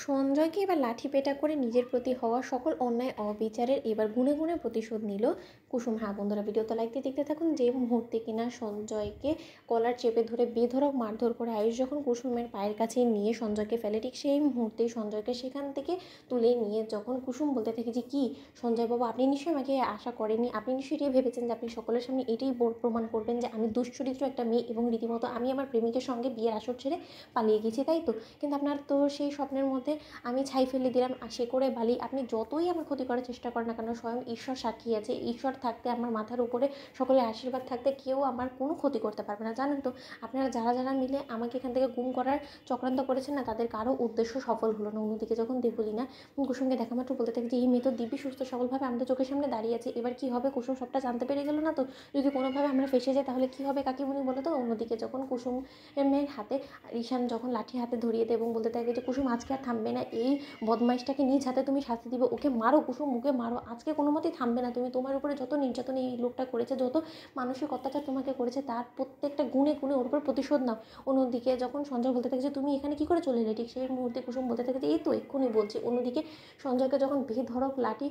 সঞ্জয়কে এবার লাঠি পেটা করে নিজের প্রতি হওয়া সকল অন্যায় অবিচারের এবার গুণে গুণে প্রতিশোধ নিল কুসুম। হ্যাঁ বন্ধুরা, ভিডিওতে লাইক দিয়ে দেখতে থাকুন। যে মুহূর্তে কিনা সঞ্জয়কে কলার চেপে ধরে বেধড়ক মারধর করে আয়ুষ যখন কুসুমের পায়ের কাছে নিয়ে সঞ্জয়কে ফেলে, ঠিক সেই মুহূর্তেই সঞ্জয়কে সেখান থেকে তুলে নিয়ে যখন কুসুম বলতে থাকে যে কি সঞ্জয় বাবু, আপনি নিশ্চয়ই আমাকে আশা করেননি, আপনি নিশ্চয়ই এটাই ভেবেছেন যে আপনি সকলের সামনে এটাই প্রমাণ করবেন যে আমি দুশ্চরিত্র একটা মেয়ে এবং রীতিমতো আমি আমার প্রেমিকের সঙ্গে বিয়ের আসর ছেড়ে পালিয়ে গেছি, তাই তো? কিন্তু আপনার তো সেই স্বপ্নের মধ্যে আমি ছাই ফেলে দিলাম, সে করে বালি। আপনি যতই আমার ক্ষতি করার চেষ্টা করেন না কেন, স্বয়ং ঈশ্বর সাক্ষী আছে, ঈশ্বর থাকতে, আমার মাথার উপরে সকলের আশীর্বাদ থাকতে কেউ আমার কোনো ক্ষতি করতে পারবে না। জানেন তো, আপনারা যারা যারা মিলে আমাকে এখান থেকে গুম করার চক্রান্ত করেছেন না, তাদের কারো উদ্দেশ্য সফল হলো না। অন্যদিকে যখন দেবলীনা কুসুমকে দেখা মাত্র বলতে থাকে যে এই মেয়ে তো দিব্যি সুস্থ সবলভাবে আমাদের চোখের সামনে দাঁড়িয়ে আছে, এবার কি হবে? কুসুম সবটা জানতে পেরে গেল না তো? যদি কোনোভাবে আমরা ফেসে যাই তাহলে কি হবে কাকিমুনি বলে তো? অন্যদিকে যখন কুসুমের হাতে ঈশান যখন লাঠি হাতে ধরিয়ে দেয় এবং বলতে থাকে যে কুসুম আজকে আর থামবে না, এই বদমাইশটাকে নিজ হাতে তুমি শাস্তি দিবে, ওকে মারো কুসুম, মুখে মারো, আজকে কোনো মতেই থামবে না তুমি। তোমার উপরে যত নির্যাতন এই লোকটা করেছে, যত মানসিক অত্যাচার তোমাকে করেছে, তার প্রত্যেকটা গুণে গুণে ওর উপর প্রতিশোধ নাও। অন্যদিকে যখন সঞ্জয় বলতে থাকে যে তুমি এখানে কী করে চলে এলে, ঠিক সেই মুহূর্তে কুসুম বলতে থাকে যে এই তো এক্ষুনি বলছি। অন্যদিকে সঞ্জয়কে যখন বেধড়ক লাঠি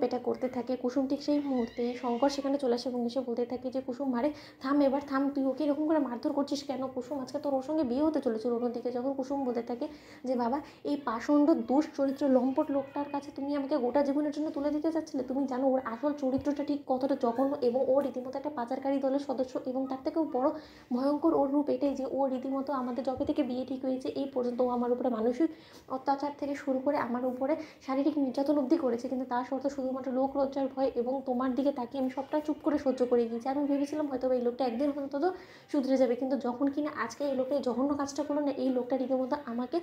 পেটা করতে থাকে কুসুম, ঠিক সেই মুহূর্তে শঙ্কর সেখানে চলে আসে এবং এসে বলতে থাকে যে কুসুম মারে, থাম এবার থাম, তুই ওকে এরকম করে মারধর করছিস কেন? কুসুম আজকে তোর ওর সঙ্গে বিয়ে হতে চলেছিল। অন্যদিকে যখন কুসুম বলতে থাকে যে বাবা, এই পাষণ্ড দুশ্চরিত্র লম্পট লোকটার কাছে তুমি আমাকে গোটা জীবনের জন্য তুলে দিতে চাচ্ছিলে? তুমি জানো ওর আসল চরিত্রটা ঠিক কতটা জঘন্য, এবং ও রীতিমতো একটা পাচারকারী দলের সদস্য, এবং তার থেকেও বড় ভয়ঙ্কর ওর রূপ এটাই যে ও রীতিমতো আমাদের যবে থেকে বিয়ে ঠিক হয়েছে এই পর্যন্ত ও আমার উপরে মানসিক অত্যাচার থেকে শুরু করে আমার উপরে শারীরিক নির্যাতন অবধি করেছে, কিন্তু তার সত্ত্বেও শুধুমাত্র লোক লজ্জার ভয় এবং তোমার দিকে তাকিয়ে আমি সবটা চুপ করে সহ্য করে গিয়েছি। আমি ভেবেছিলাম হয়তো এই লোকটা একদিন অন্তত শুধরে যাবে, কিন্তু যখন কিনা আজকে এই লোকটা এই জঘন্য কাজটা করলো না, এই লোকটা রীতিমতো আমাকে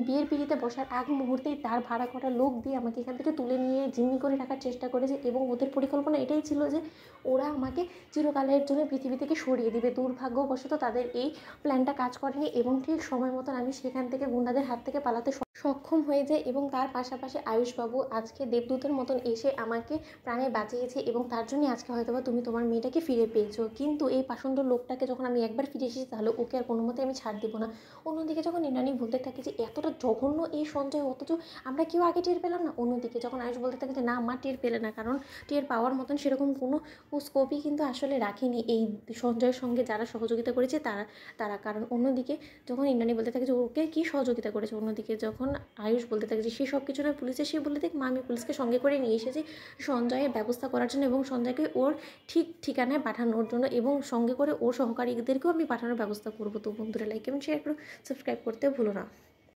বিয়ের পিড়িতে বসার আগ মুহূর্তেই তার ভাড়া করা লোক দিয়ে আমাকে এখান থেকে তুলে নিয়ে জিম্মি করে রাখার চেষ্টা করেছে, এবং ওদের পরিকল্পনা এটাই ছিল যে ওরা আমাকে চিরকালের জন্য পৃথিবী থেকে সরিয়ে দিবে। দুর্ভাগ্যবশত তাদের এই প্ল্যানটা কাজ করেনি এবং ঠিক সময় মতন আমি সেখান থেকে গুন্ডাদের হাত থেকে পালাতে সক্ষম হয়ে যায়, এবং তার পাশাপাশি আয়ুষবাবু আজকে দেবদূতের মতন এসে আমাকে প্রাণে বাঁচিয়েছে, এবং তার জন্যই আজকে হয়তোবা তুমি তোমার মেয়েটাকে ফিরে পেয়েছো। কিন্তু এই পাষণ্ড লোকটাকে যখন আমি একবার ফিরে এসেছি তাহলে ওকে আর কোনো মতে আমি ছাড় দেবো না। অন্যদিকে যখন ইন্দ্রাণী বলতে থাকে যে এতটা জঘন্য এই সঞ্জয়, অথচ আমরা কেউ আগে টের পেলাম না। অন্যদিকে যখন আয়ুষ বলতে থাকে যে না, মা টের পেলে না, কারণ টের পাওয়ার মতন সেরকম কোনো স্কোপই কিন্তু আসলে রাখিনি এই সঞ্জয়ের সঙ্গে যারা সহযোগিতা করেছে তারা তারা কারণ অন্যদিকে যখন ইন্দ্রাণী বলতে থাকে যে ওকে কী সহযোগিতা করেছে, অন্যদিকে যখন আয়ুষ বলতে থাকে যে সে সব কিছু না পুলিশে, সে বলতে থাকে মা আমি পুলিশকে সঙ্গে করে নিয়ে এসেছি সঞ্জয়ের ব্যবস্থা করার জন্য এবং সঞ্জয়কে ওর ঠিক ঠিকানায় পাঠানোর জন্য, এবং সঙ্গে করে ওর সহকারীদেরকেও আমি পাঠানোর ব্যবস্থা করবো। তো বন্ধুরা, লাইক এবং শেয়ার করো, সাবস্ক্রাইব করতে ভুলো না।